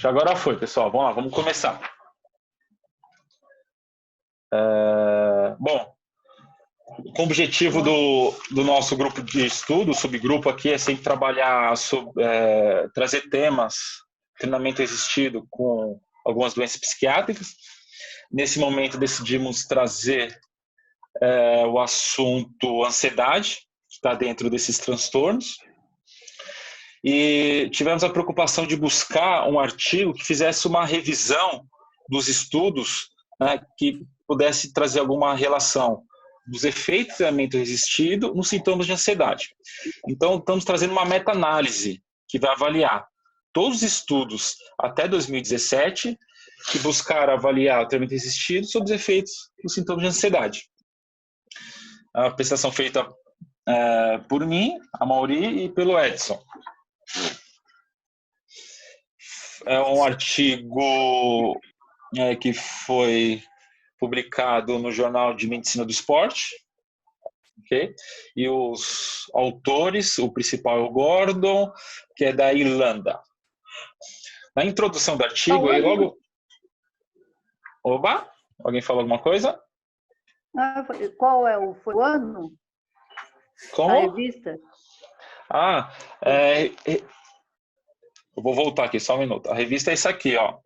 Agora foi, pessoal. Vamos lá, vamos começar. Bom, o objetivo do nosso grupo de estudo, subgrupo aqui, é sempre trabalhar, trazer temas, treinamento resistido com algumas doenças psiquiátricas. Nesse momento decidimos trazer o assunto ansiedade, que está dentro desses transtornos. E tivemos a preocupação de buscar um artigo que fizesse uma revisão dos estudos, né, que pudesse trazer alguma relação dos efeitos do treinamento resistido nos sintomas de ansiedade. Então, estamos trazendo uma meta-análise que vai avaliar todos os estudos até 2017 que buscaram avaliar o treinamento resistido sobre os efeitos dos sintomas de ansiedade. A apresentação feita por mim, a Mauri e pelo Edson. É um artigo que foi publicado no Jornal de Medicina do Esporte, okay? E os autores, o principal é o Gordon, que é da Irlanda. Na introdução do artigo, aí logo... Oba! Alguém falou alguma coisa? Qual foi o ano? Como? A revista? Eu vou voltar aqui, só um minuto. A revista é essa aqui, ó,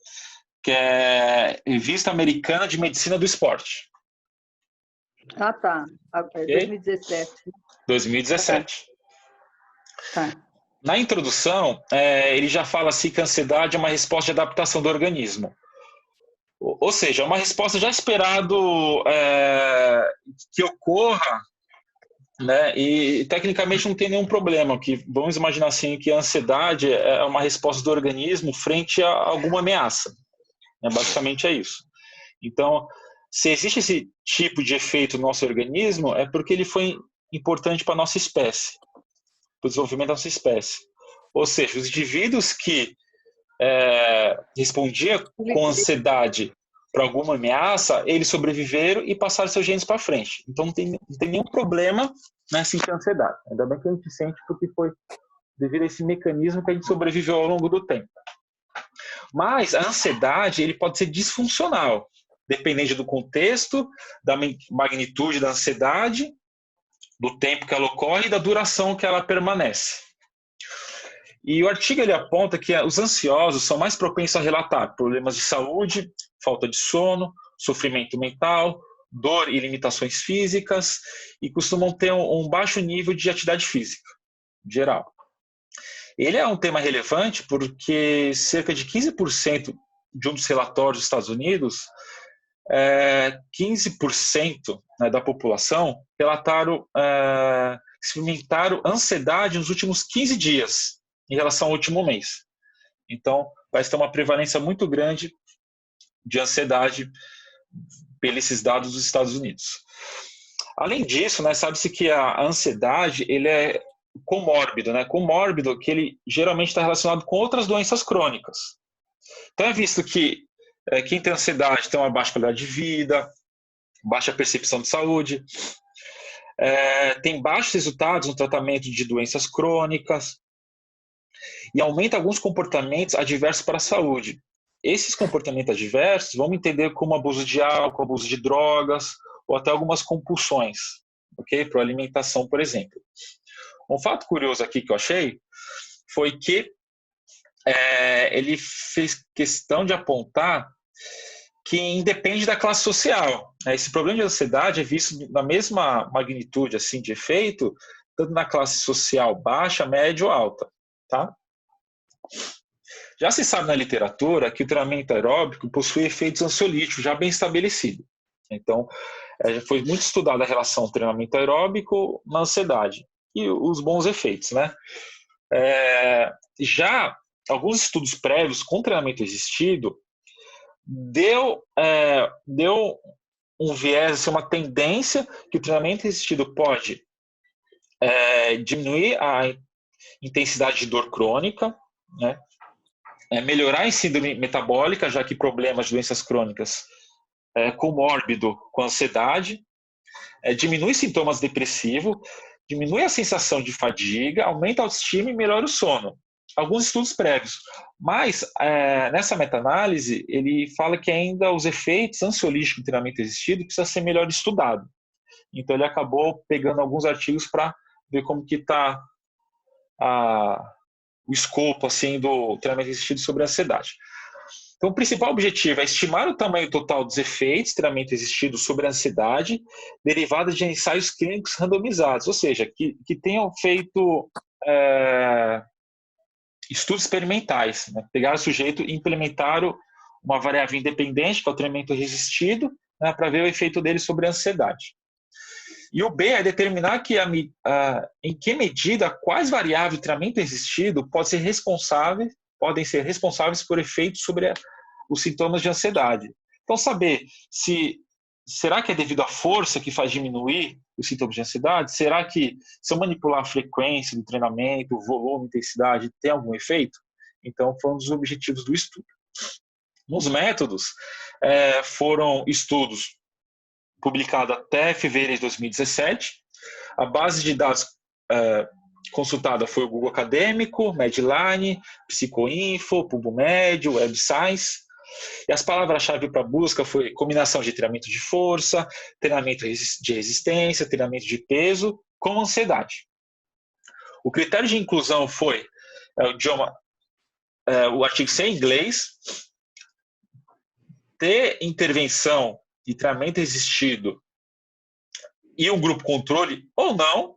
que é Revista Americana de Medicina do Esporte. Ah, tá. Okay? 2017. 2017. Tá. Na introdução, ele já fala assim que a ansiedade é uma resposta de adaptação do organismo. Ou seja, é uma resposta já esperado que ocorra, né? E tecnicamente não tem nenhum problema. Que vamos imaginar assim que a ansiedade é uma resposta do organismo frente a alguma ameaça. Basicamente é isso. Então, se existe esse tipo de efeito no nosso organismo, é porque ele foi importante para a nossa espécie, para o desenvolvimento da nossa espécie. Ou seja, os indivíduos que respondiam com ansiedade para alguma ameaça, eles sobreviveram e passaram seus genes para frente. Então não tem nenhum problema, né, sentir ansiedade. Ainda bem que a gente sente porque foi devido a esse mecanismo que a gente sobreviveu ao longo do tempo. Mas a ansiedade ele pode ser disfuncional, dependendo do contexto, da magnitude da ansiedade, do tempo que ela ocorre e da duração que ela permanece. E o artigo ele aponta que os ansiosos são mais propensos a relatar problemas de saúde, falta de sono, sofrimento mental, dor e limitações físicas e costumam ter um baixo nível de atividade física, em geral. Ele é um tema relevante porque cerca de 15% de um dos relatórios dos Estados Unidos, 15% da população relataram, experimentaram ansiedade nos últimos 15 dias em relação ao último mês. Então, vai ter uma prevalência muito grande de ansiedade pelos dados dos Estados Unidos. Além disso, né, sabe-se que a ansiedade ele é comórbido, né? Comórbido que ele geralmente está relacionado com outras doenças crônicas. Então é visto que quem tem ansiedade tem uma baixa qualidade de vida, baixa percepção de saúde, tem baixos resultados no tratamento de doenças crônicas e aumenta alguns comportamentos adversos para a saúde. Esses comportamentos adversos vamos entender como abuso de álcool, abuso de drogas ou até algumas compulsões, ok? Para alimentação, por exemplo. Um fato curioso aqui que eu achei foi que ele fez questão de apontar que independe da classe social. Esse problema de ansiedade é visto na mesma magnitude assim, de efeito, tanto na classe social baixa, média ou alta. Tá? Já se sabe na literatura que o treinamento aeróbico possui efeitos ansiolíticos já bem estabelecidos. Então, já foi muito estudada a relação treinamento aeróbico na ansiedade e os bons efeitos, né? Já alguns estudos prévios com treinamento resistido deu um viés, assim, uma tendência que o treinamento resistido pode diminuir a intensidade de dor crônica, né? Melhorar a síndrome metabólica, já que problemas de doenças crônicas comórbido com ansiedade, diminui sintomas depressivos, diminui a sensação de fadiga, aumenta a autoestima e melhora o sono. Alguns estudos prévios, Mas, nessa meta-análise, ele fala que ainda os efeitos ansiolíticos do treinamento resistido precisa ser melhor estudado. Então, ele acabou pegando alguns artigos para ver como que está o escopo assim, do treinamento resistido sobre a ansiedade. Então, o principal objetivo é estimar o tamanho total dos efeitos do treinamento resistido sobre a ansiedade derivados de ensaios clínicos randomizados, ou seja, que tenham feito estudos experimentais, né? Pegaram o sujeito e implementaram uma variável independente, que é o treinamento resistido, né, para ver o efeito dele sobre a ansiedade. E o B é determinar em que medida quais variáveis do treinamento resistido podem ser responsáveis por efeitos sobre os sintomas de ansiedade. Então, saber será que é devido à força que faz diminuir os sintomas de ansiedade? Será que se eu manipular a frequência do treinamento, o volume, a intensidade, tem algum efeito? Então, foi um dos objetivos do estudo. Nos métodos, foram estudos publicados até fevereiro de 2017. A base de dados consultada foi o Google Acadêmico, Medline, Psicoinfo, PubMed, WebScience. E as palavras-chave para busca foi combinação de treinamento de força, treinamento de resistência, treinamento de peso com ansiedade. O critério de inclusão foi o artigo ser em inglês, ter intervenção de treinamento resistido e um grupo controle ou não,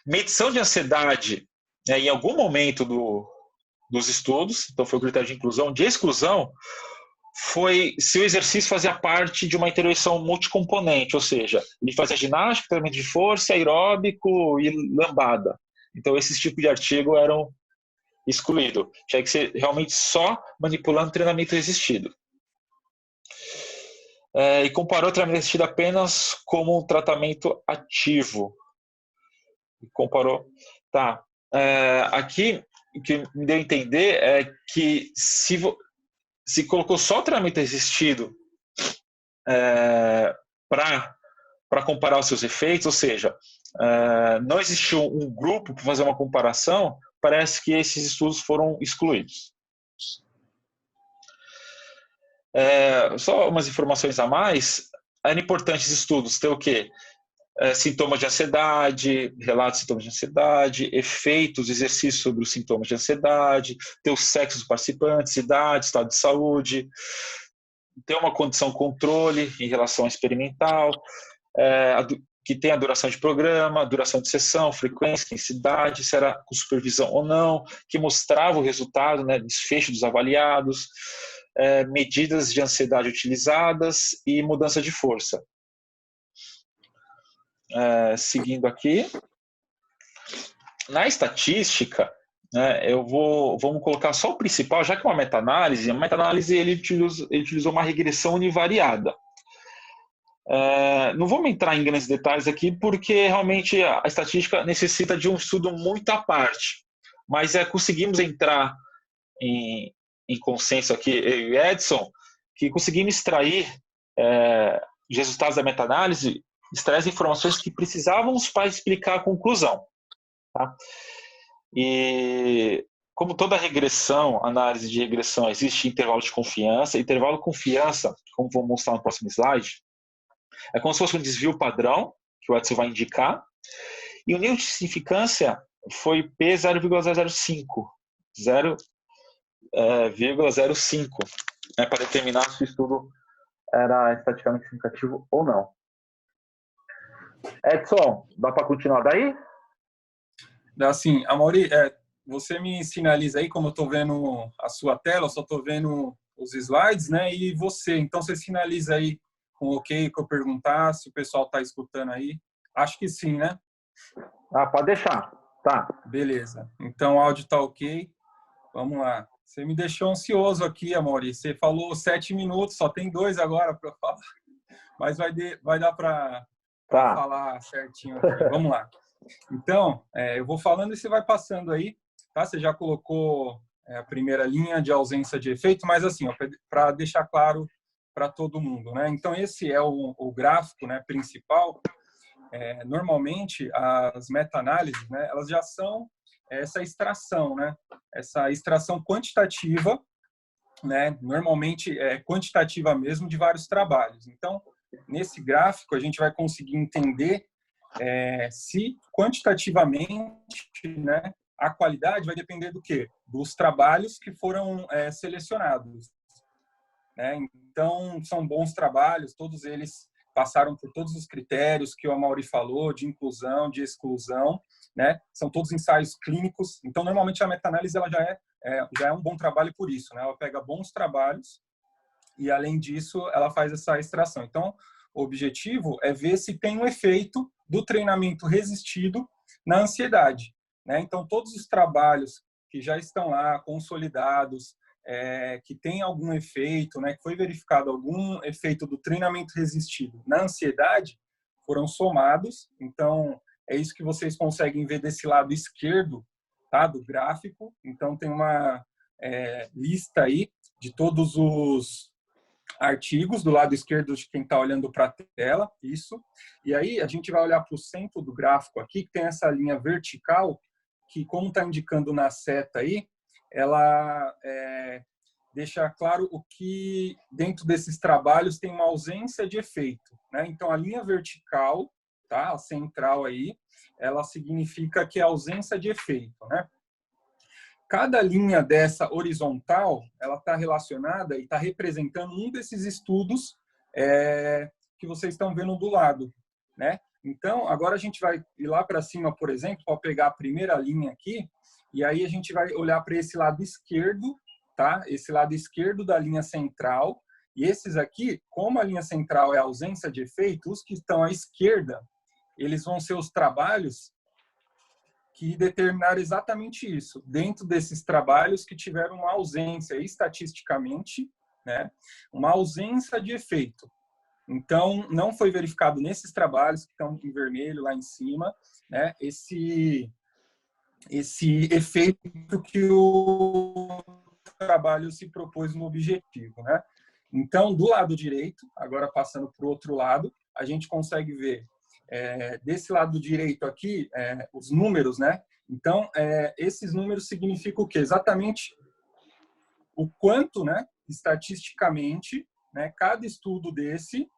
medição de ansiedade em algum momento dos estudos, então foi o critério de inclusão. De exclusão foi se o exercício fazia parte de uma intervenção multicomponente, ou seja, ele fazia ginástica, treinamento de força, aeróbico e lambada. Então esses tipos de artigo eram excluídos. Tinha que ser realmente só manipulando treinamento resistido. E comparou o treinamento resistido apenas como um tratamento ativo. Comparou. Tá. Aqui, o que me deu a entender é que se colocou só o treinamento resistido para comparar os seus efeitos, ou seja, não existiu um grupo para fazer uma comparação, parece que esses estudos foram excluídos. Só umas informações a mais. Era importante esses estudos ter o quê? Sintomas de ansiedade, relatos de sintomas de ansiedade, efeitos, exercícios sobre os sintomas de ansiedade, ter o sexo dos participantes, idade, estado de saúde, ter uma condição controle em relação ao experimental, que tem a duração de programa, duração de sessão, frequência, intensidade, se era com supervisão ou não, que mostrava o resultado, né, desfecho dos avaliados, medidas de ansiedade utilizadas e mudança de força. Seguindo aqui, na estatística, né, vamos colocar só o principal, já que é uma meta-análise. A meta-análise ele utilizou uma regressão univariada. Não vamos entrar em grandes detalhes aqui, porque realmente a estatística necessita de um estudo muito à parte, mas conseguimos entrar em consenso aqui, eu e Edson, que conseguimos extrair os resultados da meta-análise, extrair as informações que precisávamos para explicar a conclusão. Tá? E como toda regressão, análise de regressão, existe intervalo de confiança. Intervalo de confiança, como vou mostrar no próximo slide, é como se fosse um desvio padrão, que o Edson vai indicar, e o nível de significância foi P0,005, 0,05, para determinar se o estudo era estatisticamente significativo ou não. Edson, dá para continuar daí? Dá sim. Amaury, você me sinaliza aí, como eu estou vendo a sua tela, eu só estou vendo os slides, né? E você, então você sinaliza aí com ok, que eu perguntar, se o pessoal está escutando aí. Acho que sim, né? Pode deixar. Tá. Beleza. Então o áudio está ok. Vamos lá. Você me deixou ansioso aqui, Amaury. Você falou 7 minutos, só tem 2 agora para falar. Mas vai dar para falar certinho aqui. Vamos lá. Então, eu vou falando e você vai passando aí, tá? Você já colocou a primeira linha de ausência de efeito, mas assim, para deixar claro para todo mundo, né? Então, esse é o gráfico, né, principal. Normalmente, as meta-análises, né, elas já são é essa extração, né? Essa extração quantitativa, né? Normalmente é quantitativa mesmo, de vários trabalhos. Então, nesse gráfico, a gente vai conseguir entender se quantitativamente, né, a qualidade vai depender do quê? Dos trabalhos que foram selecionados, né? Então, são bons trabalhos, todos eles passaram por todos os critérios que o Amaury falou, de inclusão, de exclusão, né? São todos ensaios clínicos. Então, normalmente, a meta-análise ela já é um bom trabalho por isso, né? Ela pega bons trabalhos e, além disso, ela faz essa extração. Então, o objetivo é ver se tem um efeito do treinamento resistido na ansiedade, né? Então, todos os trabalhos que já estão lá consolidados, que tem algum efeito, né, que foi verificado algum efeito do treinamento resistido na ansiedade, foram somados. Então, é isso que vocês conseguem ver desse lado esquerdo, tá, do gráfico. Então, tem uma lista aí de todos os artigos do lado esquerdo de quem está olhando para a tela, isso. E aí a gente vai olhar para o centro do gráfico aqui, que tem essa linha vertical, que, como está indicando na seta aí, ela deixa claro o que dentro desses trabalhos tem uma ausência de efeito, né? Então, a linha vertical, tá, a central aí, ela significa que é ausência de efeito, né? Cada linha dessa horizontal, ela está relacionada e está representando um desses estudos que vocês estão vendo do lado, né? Então, agora a gente vai ir lá para cima, por exemplo, para pegar a primeira linha aqui, e aí a gente vai olhar para esse lado esquerdo, tá? Esse lado esquerdo da linha central, e esses aqui, como a linha central é a ausência de efeito, os que estão à esquerda, eles vão ser os trabalhos que determinaram exatamente isso, dentro desses trabalhos que tiveram uma ausência, estatisticamente, né, uma ausência de efeito. Então, não foi verificado nesses trabalhos que estão em vermelho lá em cima, né, esse efeito que o trabalho se propôs no objetivo, né? Então, do lado direito, agora passando para o outro lado, a gente consegue ver desse lado direito aqui, os números, né? Então, esses números significam o quê? Exatamente o quanto, né, estatisticamente, né, cada estudo desse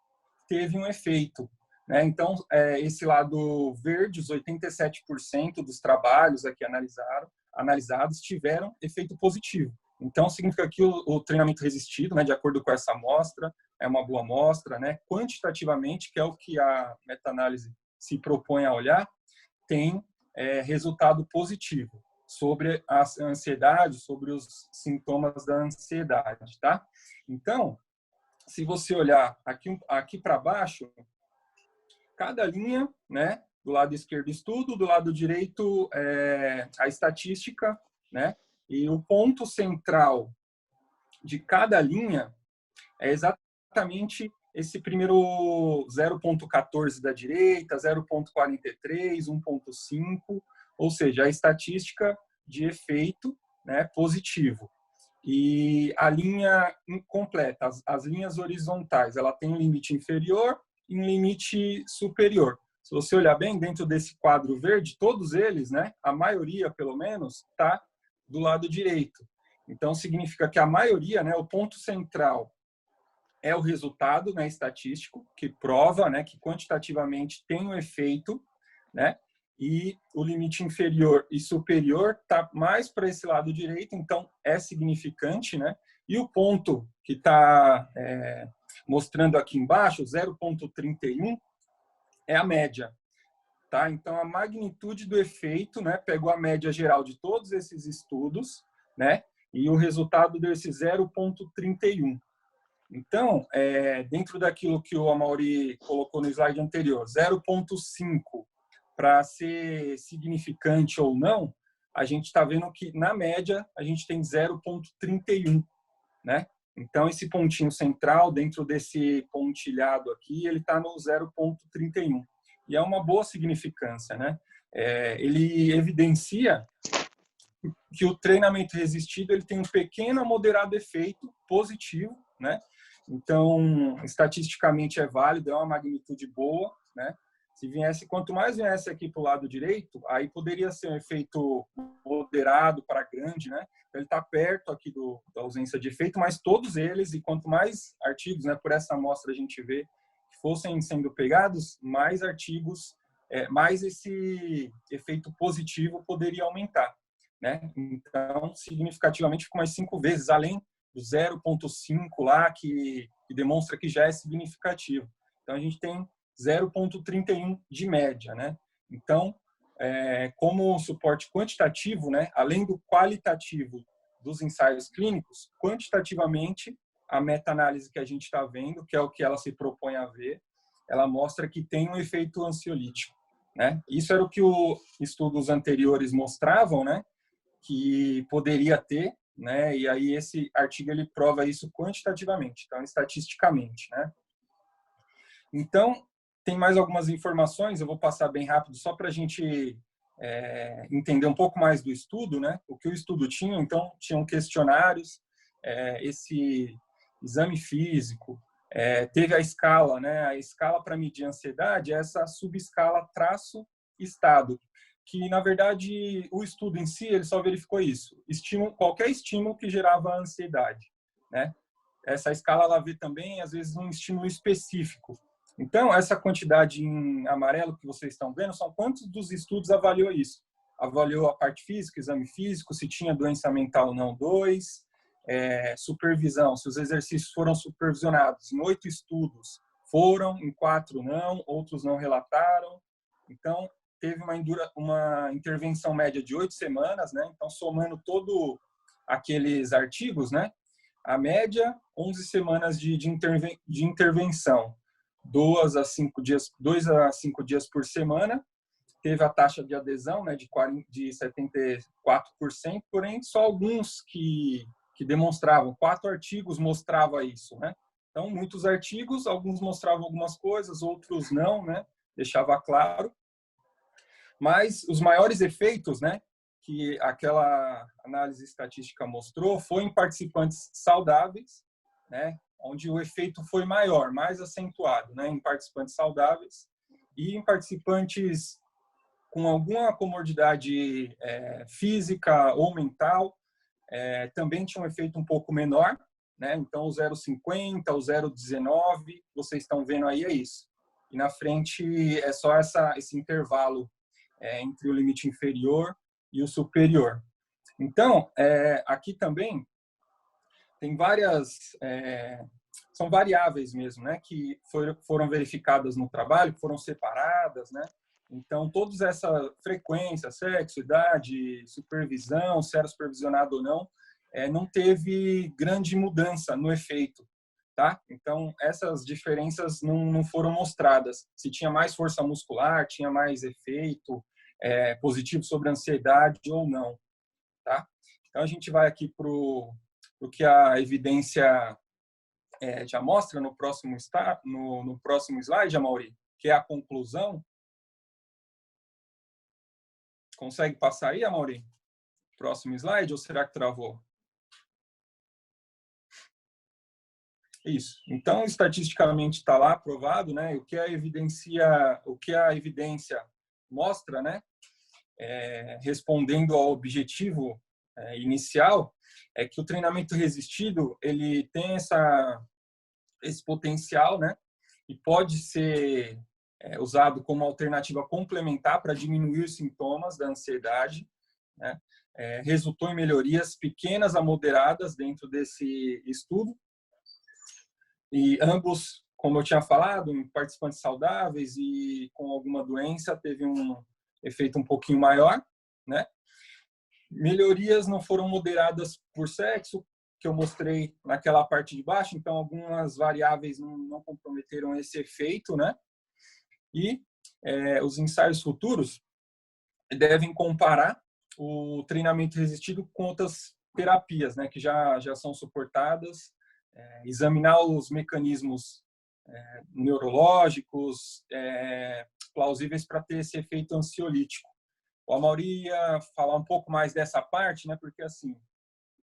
teve um efeito, né? Então, esse lado verde, os 87% dos trabalhos aqui analisados tiveram efeito positivo. Então, significa que o treinamento resistido, né, de acordo com essa amostra, é uma boa amostra, né? Quantitativamente, que é o que a meta-análise se propõe a olhar, tem resultado positivo sobre a ansiedade, sobre os sintomas da ansiedade, tá? Então, se você olhar aqui para baixo, cada linha, né, do lado esquerdo estudo, do lado direito a estatística, né? E o ponto central de cada linha é exatamente esse primeiro 0,14 da direita, 0,43, 1,5, ou seja, a estatística de efeito, né, positivo. E a linha completa, as linhas horizontais, ela tem um limite inferior e um limite superior. Se você olhar bem dentro desse quadro verde, todos eles, né, a maioria pelo menos, está do lado direito. Então, significa que a maioria, né, o ponto central é o resultado, né, estatístico, que prova, né, que quantitativamente tem um efeito, né, e o limite inferior e superior está mais para esse lado direito, então é significante, né, e o ponto que está mostrando aqui embaixo, 0,31, é a média, tá? Então, a magnitude do efeito, né, pegou a média geral de todos esses estudos, né, e o resultado desse 0,31. Então, dentro daquilo que o Amaury colocou no slide anterior, 0,5 para ser significante ou não, a gente está vendo que, na média, a gente tem 0,31, né? Então, esse pontinho central, dentro desse pontilhado aqui, ele está no 0,31. E é uma boa significância, né? Ele evidencia que o treinamento resistido ele tem um pequeno a moderado efeito positivo, né? Então, estatisticamente é válido, é uma magnitude boa, né? Se viesse, quanto mais viesse aqui para o lado direito, aí poderia ser um efeito moderado para grande, né? Ele está perto aqui da ausência de efeito, mas todos eles, e quanto mais artigos, né, por essa amostra a gente vê que fossem sendo pegados, mais artigos, mais esse efeito positivo poderia aumentar, né? Então, significativamente, ficou mais 5 vezes, além do 0,5 lá, que demonstra que já é significativo. Então, a gente tem 0,31 de média, né? Então, como suporte quantitativo, né, além do qualitativo dos ensaios clínicos, quantitativamente, a meta-análise que a gente está vendo, que é o que ela se propõe a ver, ela mostra que tem um efeito ansiolítico, né? Isso era o que os estudos anteriores mostravam, né, que poderia ter, né? E aí esse artigo ele prova isso quantitativamente, então estatisticamente, né? Então, tem mais algumas informações, eu vou passar bem rápido só para a gente entender um pouco mais do estudo, né? O que o estudo tinha, então, tinham questionários, esse exame físico, teve a escala, né? A escala para medir a ansiedade é essa subescala traço-estado, que, na verdade, o estudo em si, ele só verificou isso, qualquer estímulo que gerava ansiedade, né? Essa escala, ela vê também, às vezes, um estímulo específico. Então, essa quantidade em amarelo que vocês estão vendo, são quantos dos estudos avaliou isso? Avaliou a parte física, exame físico, se tinha doença mental ou não, 2. Supervisão, se os exercícios foram supervisionados. Em 8 estudos foram, em 4 não, outros não relataram. Então, teve uma intervenção média de 8 semanas, né? Então, somando todo aqueles artigos, né? A média, 11 semanas de intervenção. 2 a 5 dias por semana. Teve a taxa de adesão, né, de 74%, porém só alguns que demonstravam. 4 artigos mostravam isso, né? Então, muitos artigos, alguns mostravam algumas coisas, outros não, né? Deixava claro. Mas os maiores efeitos, né, que aquela análise estatística mostrou, foi em participantes saudáveis, né, onde o efeito foi maior, mais acentuado, né, em participantes saudáveis e em participantes com alguma comorbidade física ou mental, também tinha um efeito um pouco menor, né, então o 0,50, o 0,19, vocês estão vendo aí, é isso. E na frente é só esse intervalo entre o limite inferior e o superior. Então, aqui também tem são variáveis mesmo, né, que foram verificadas no trabalho, que foram separadas, né. Então, todas essa frequência, sexo, idade, supervisão, se era supervisionado ou não teve grande mudança no efeito, tá? Então, essas diferenças não foram mostradas. Se tinha mais força muscular, tinha mais efeito positivo sobre a ansiedade ou não, tá? Então, a gente vai aqui para o que a evidência já mostra no próximo slide, Amaury, que é a conclusão. Consegue passar aí, Amaury? Próximo slide, ou será que travou? Isso. Então, estatisticamente está lá provado, né? O que a evidência mostra, né? Respondendo ao objetivo inicial, é que o treinamento resistido ele tem esse potencial, né? E pode ser usado como alternativa complementar para diminuir os sintomas da ansiedade, né? Resultou em melhorias pequenas a moderadas dentro desse estudo. E ambos, como eu tinha falado, em participantes saudáveis e com alguma doença, teve um efeito um pouquinho maior, né? Melhorias não foram moderadas por sexo, que eu mostrei naquela parte de baixo, então algumas variáveis não comprometeram esse efeito, né? E os ensaios futuros devem comparar o treinamento resistido com outras terapias, né, que já são suportadas, examinar os mecanismos neurológicos plausíveis para ter esse efeito ansiolítico. O Amaury ia falar um pouco mais dessa parte, né, porque assim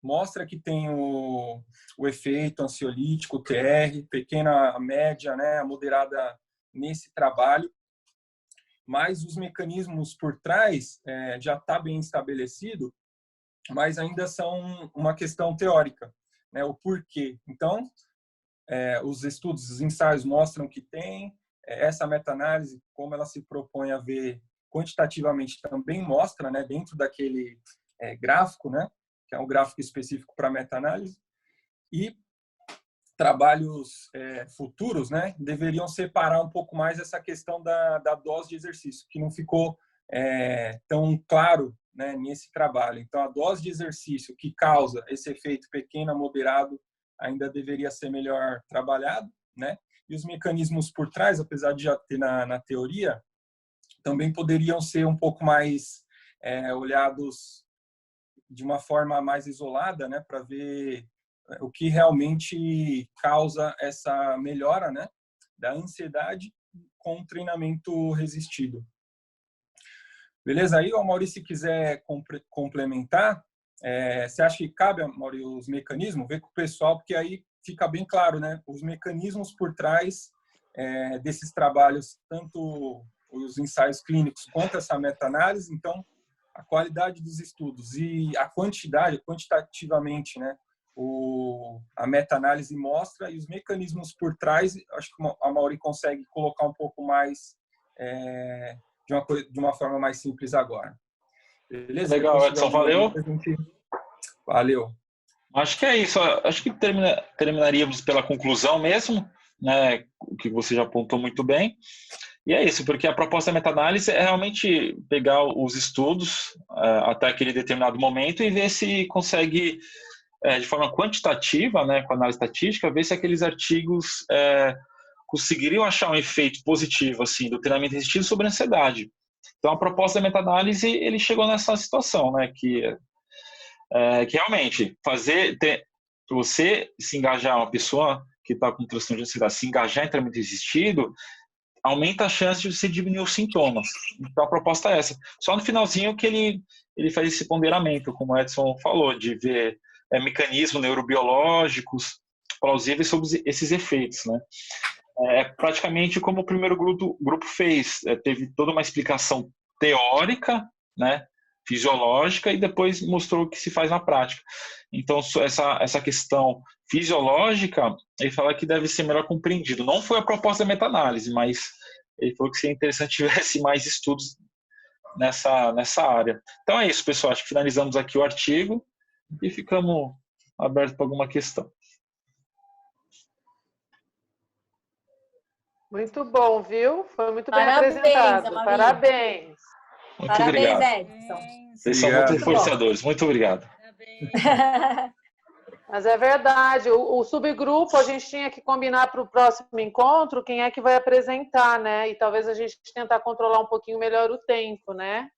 mostra que tem o efeito ansiolítico, o TR, pequena, média, né, moderada nesse trabalho. mas os mecanismos por trás já está bem estabelecido, mas ainda são uma questão teórica, né? O porquê. Então, os estudos, os ensaios mostram que tem, essa meta-análise, como ela se propõe a ver quantitativamente, também mostra, né, dentro daquele gráfico, né, que é um gráfico específico para meta-análise, e trabalhos futuros, né, deveriam separar um pouco mais essa questão da dose de exercício, que não ficou tão claro, né, nesse trabalho. Então, a dose de exercício que causa esse efeito pequeno a moderado ainda deveria ser melhor trabalhado, né? E os mecanismos por trás, apesar de já ter na teoria, também poderiam ser um pouco mais olhados de uma forma mais isolada, né, para ver o que realmente causa essa melhora, né, da ansiedade com o treinamento resistido. Beleza? Aí, o Maurício, se quiser complementar, você acha que cabe, Maurício, os mecanismos? Ver com o pessoal, porque aí fica bem claro, né, os mecanismos por trás desses trabalhos, tanto os ensaios clínicos quanto essa meta-análise. Então, a qualidade dos estudos e a quantidade, quantitativamente, né, a meta-análise mostra, e os mecanismos por trás, acho que a Mauri consegue colocar um pouco mais de uma forma mais simples agora. Beleza? Legal, Edson, valeu. Valeu. Acho que é isso. Acho que terminaríamos pela conclusão mesmo, né? O que você já apontou muito bem. E é isso, porque a proposta da meta-análise é realmente pegar os estudos até aquele determinado momento e ver se consegue, de forma quantitativa, né, com análise estatística, ver se aqueles artigos conseguiriam achar um efeito positivo assim, do treinamento resistido sobre a ansiedade. Então, a proposta da meta-análise, ele chegou nessa situação, né, que realmente você se engajar, uma pessoa que está com transtorno de ansiedade, se engajar em treinamento resistido, aumenta a chance de você diminuir os sintomas. Então, a proposta é essa. Só no finalzinho que ele faz esse ponderamento, como o Edson falou, de ver mecanismos neurobiológicos plausíveis sobre esses efeitos, né? Praticamente como o primeiro grupo fez. Teve toda uma explicação teórica, né, fisiológica, e depois mostrou o que se faz na prática. Então, essa questão fisiológica, ele fala que deve ser melhor compreendido. Não foi a proposta da meta-análise, mas ele falou que seria interessante tivesse mais estudos nessa área. Então é isso, pessoal. Acho que finalizamos aqui o artigo e ficamos abertos para alguma questão. Muito bom, viu? Foi muito bem Parabéns, apresentado. Amauri. Parabéns. Muito Parabéns, obrigado. Edson. Vocês são muito reforçadores. Muito obrigado. Mas é verdade, o subgrupo a gente tinha que combinar para o próximo encontro quem é que vai apresentar, né? E talvez a gente tentar controlar um pouquinho melhor o tempo, né?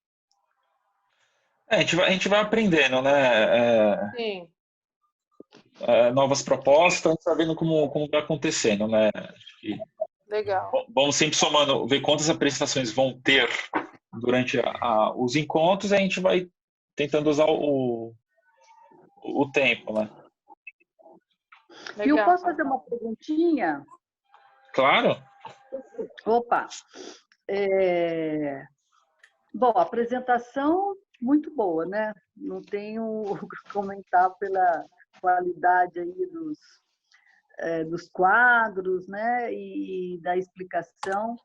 A gente vai aprendendo, né? Sim. Novas propostas, a gente vai vendo como vai acontecendo, né? Legal. Vamos sempre somando, ver quantas apresentações vão ter durante os encontros, e a gente vai tentando usar o tempo, né? E eu posso fazer uma perguntinha? Claro. Opa! Bom, a apresentação muito boa, né? Não tenho o que comentar pela qualidade aí dos quadros, né? E da explicação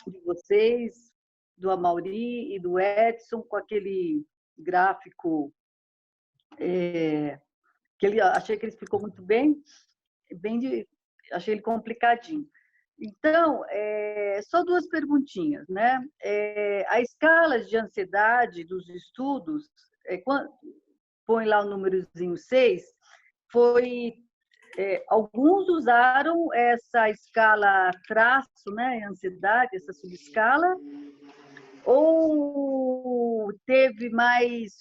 de vocês, do Amauri e do Edson, com aquele gráfico que achei que ele explicou muito bem, achei ele complicadinho. Então, só duas perguntinhas, né? A escala de ansiedade dos estudos, põe lá o númerozinho 6, alguns usaram essa escala traço, né, ansiedade, essa subescala, ou teve mais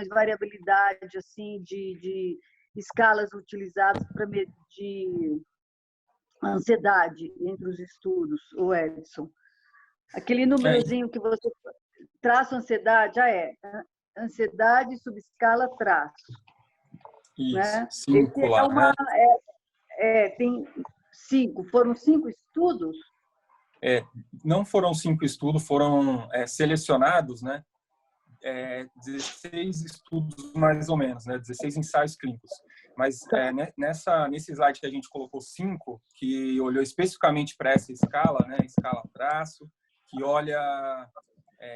variabilidade assim de escalas utilizadas para medir ansiedade entre os estudos, o Edson? Aquele númerozinho que você traço ansiedade, ansiedade subescala traço. Isso, né? 5 lá, tem 5, foram 5 estudos? não foram 5 estudos, foram selecionados, né? 16 estudos mais ou menos, né? 16 ensaios clínicos. Mas nesse slide que a gente colocou 5, que olhou especificamente para essa escala, né? Escala traço, que olha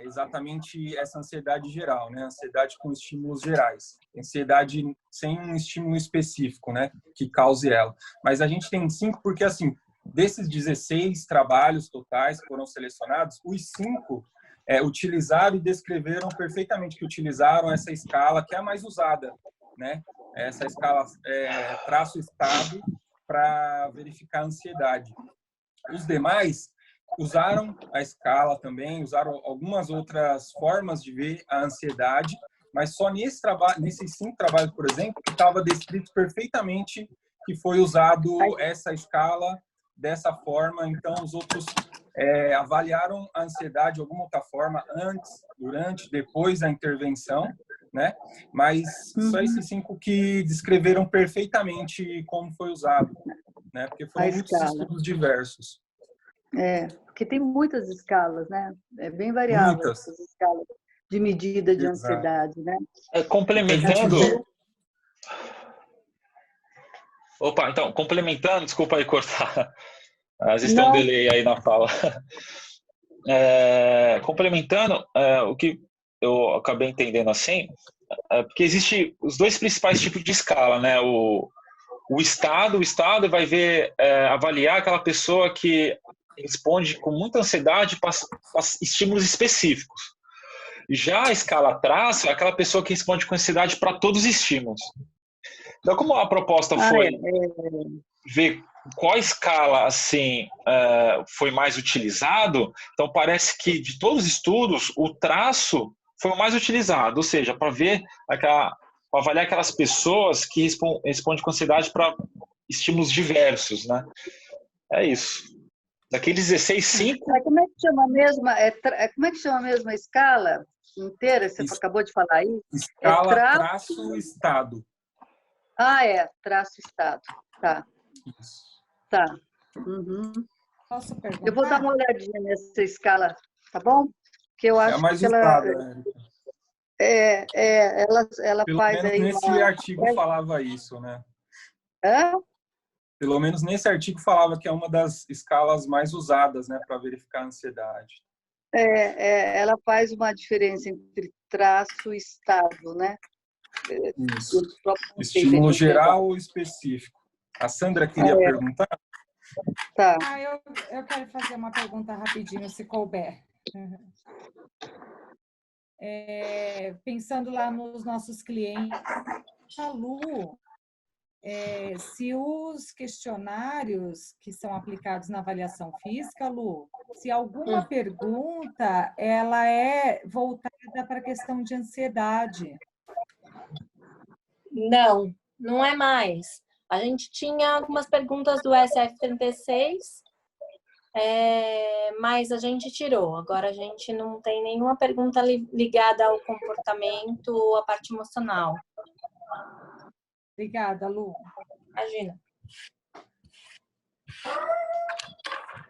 exatamente essa ansiedade geral, né? Ansiedade com estímulos gerais. Ansiedade sem um estímulo específico, né? Que cause ela. Mas a gente tem 5 porque, assim, desses 16 trabalhos totais que foram selecionados, os 5 utilizaram e descreveram perfeitamente que utilizaram essa escala que é a mais usada, né? Essa escala traço-estado para verificar a ansiedade. Os demais usaram a escala também, usaram algumas outras formas de ver a ansiedade, mas só nesses 5 trabalhos, por exemplo, que estava descrito perfeitamente que foi usado essa escala dessa forma. Então, os outros avaliaram a ansiedade de alguma outra forma, antes, durante, depois da intervenção, né? Mas só esses 5 que descreveram perfeitamente como foi usado, né? Porque foram muitos estudos diversos. Porque tem muitas escalas, né? É bem variável essas escalas de medida de ansiedade, né? Complementando... Opa, então, complementando, desculpa aí cortar. Às vezes tem um delay aí na fala. Complementando, o que eu acabei entendendo assim, porque existe os 2 principais tipos de escala, né? O estado vai ver, avaliar aquela pessoa que responde com muita ansiedade para estímulos específicos. Já a escala traço é aquela pessoa que responde com ansiedade para todos os estímulos. Então, como a proposta foi ver qual escala assim foi mais utilizado, então parece que de todos os estudos o traço foi o mais utilizado, ou seja, para ver para avaliar aquelas pessoas que respondem com ansiedade para estímulos diversos, né? É isso. Daqueles 16, 5... Como é que chama mesmo? Como é que chama mesmo a escala inteira? Você acabou de falar aí? Escala traço-estado. Traço-estado. Tá. Isso. Tá. Uhum. Posso perguntar? Eu vou dar uma olhadinha nessa escala, tá bom? Que eu acho mais que usada, ela pelo faz menos aí nesse artigo falava isso, né? Hã? Pelo menos nesse artigo falava que é uma das escalas mais usadas, né, para verificar a ansiedade. Ela faz uma diferença entre traço e estado, né? Isso. Estímulo geral ou específico. A Sandra queria perguntar? Tá. Eu quero fazer uma pergunta rapidinho, se couber. Pensando lá nos nossos clientes, Lu, se os questionários que são aplicados na avaliação física, Lu, se alguma pergunta ela é voltada para a questão de ansiedade. Não, não é mais. A gente tinha algumas perguntas do SF36, mas a gente tirou. Agora a gente não tem nenhuma pergunta ligada ao comportamento ou à parte emocional. Obrigada, Lu. Imagina.